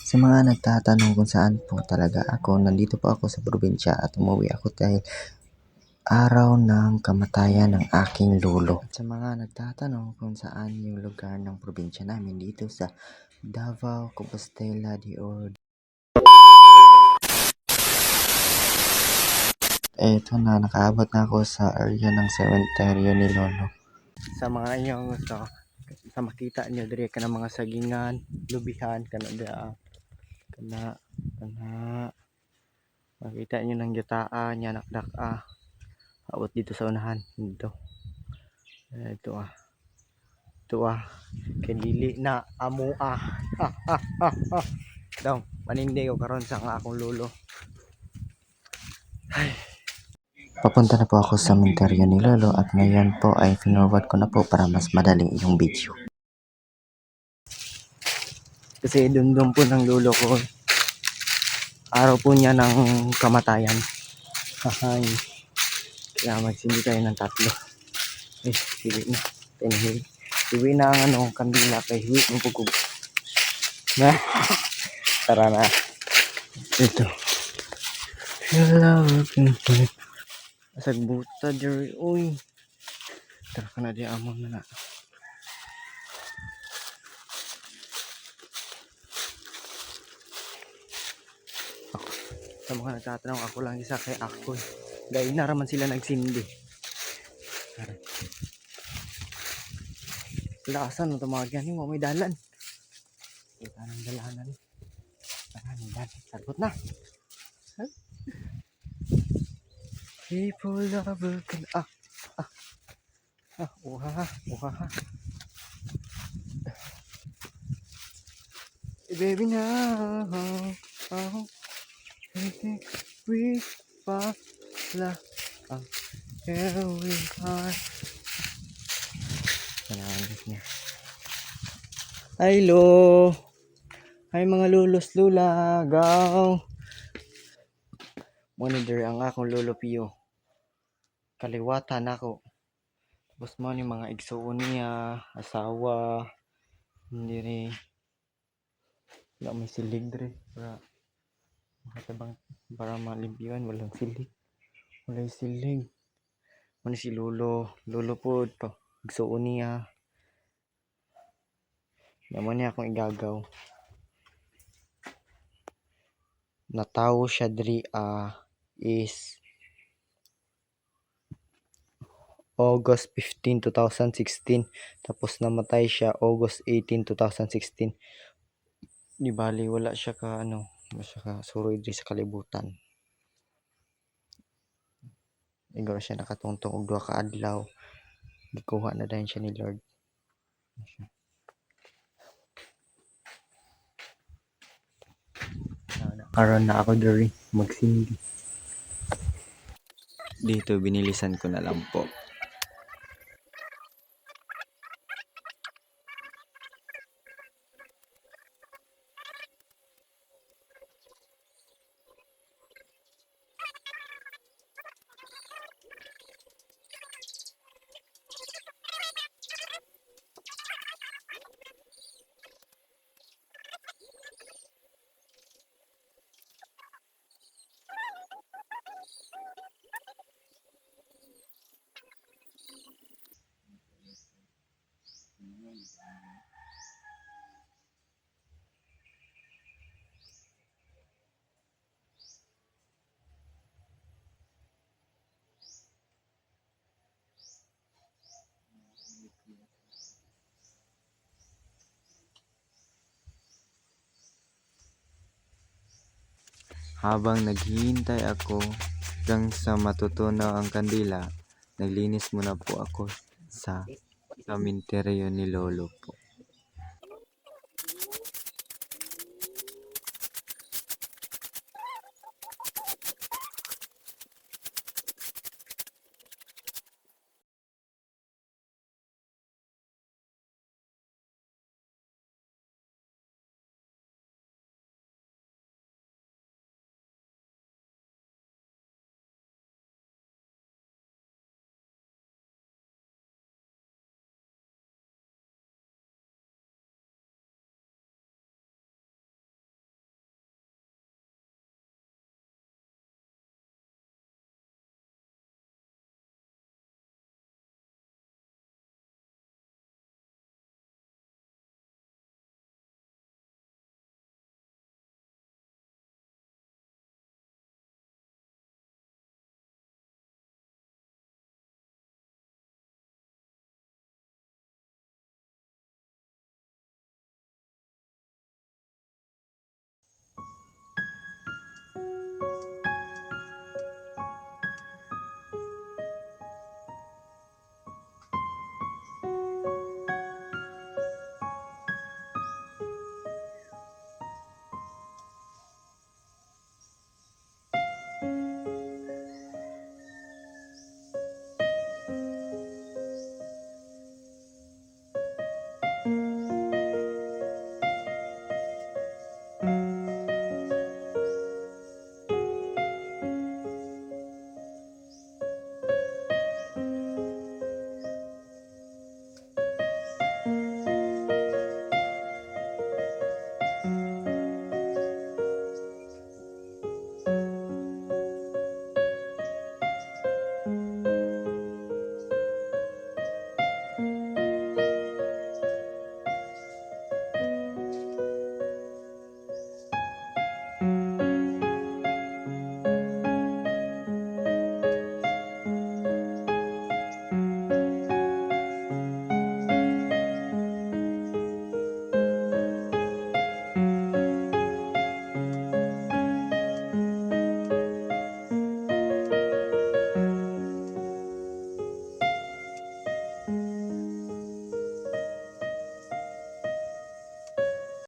Sa mga nagtatanong kung saan po talaga ako, nandito po ako sa probinsya at umuwi ako dahil araw ng kamatayan ng aking lolo. At sa mga nagtatanong kung saan yung lugar ng probinsya namin dito sa Davao, Compostela de Oro. Eto na, nakaabot na ako sa area ng sementeryo ni lolo. Sa mga inyong gusto, sa makita nyo diri ka ng mga sagingan, lubihan, kana makita nyo ng yutaa, nyanakdak abot dito sa unahan dito. Ito kinili na amo dong panindi ko karon sa akong lolo. Ay. Papunta na po ako sa sementeryo ni lolo at ngayon po ay finorward ko na po para mas madaling yung video. Kasi dundong po ng lolo ko. Araw po niya ng kamatayan. Hahay. Kaya magsindi tayo ng tatlo. Siwi na. Siwi na ang kandila kay hiwi ng pugog. Na. Tara na. Ito. Hello. Asag buta diri. Uy. Tara ka na di amon na. Sa mga nagtatanong, ako lang isa kay ako. Dahil naraman sila nagsindi. Lakasan mo tumagyan mo, may dalan. Kita ng dalanan. May dalan. Sagot na. People love can uhaha. Baby now. We pala here we are. Hello. Hi mga lulos lulagaw. Monitor ang akong lolo Pio. Kaliwatan ako. Tapos mo ni mga igsuon niya, asawa. Hindi rin. Wala may silig rin. Para malimpyuan, walang silig. Walang silig. Ano si lolo? Lolo po pa. Igsuon niya. Naman niya akong igagaw. Natawo siya diri is August 15, 2016. Tapos namatay siya August 18, 2016. Di bali wala siya ka suroy diri sa kalibutan. Igor siya nakatungtong og 2 ka adlaw. Gikuha na dayon siya ni Lord. Karon na ako diri magsindi. Dito binilisan ko na lang po. Habang naghihintay ako hanggang sa matutunaw ang kandila, naglinis muna po ako sa sementeryo ni lolo po.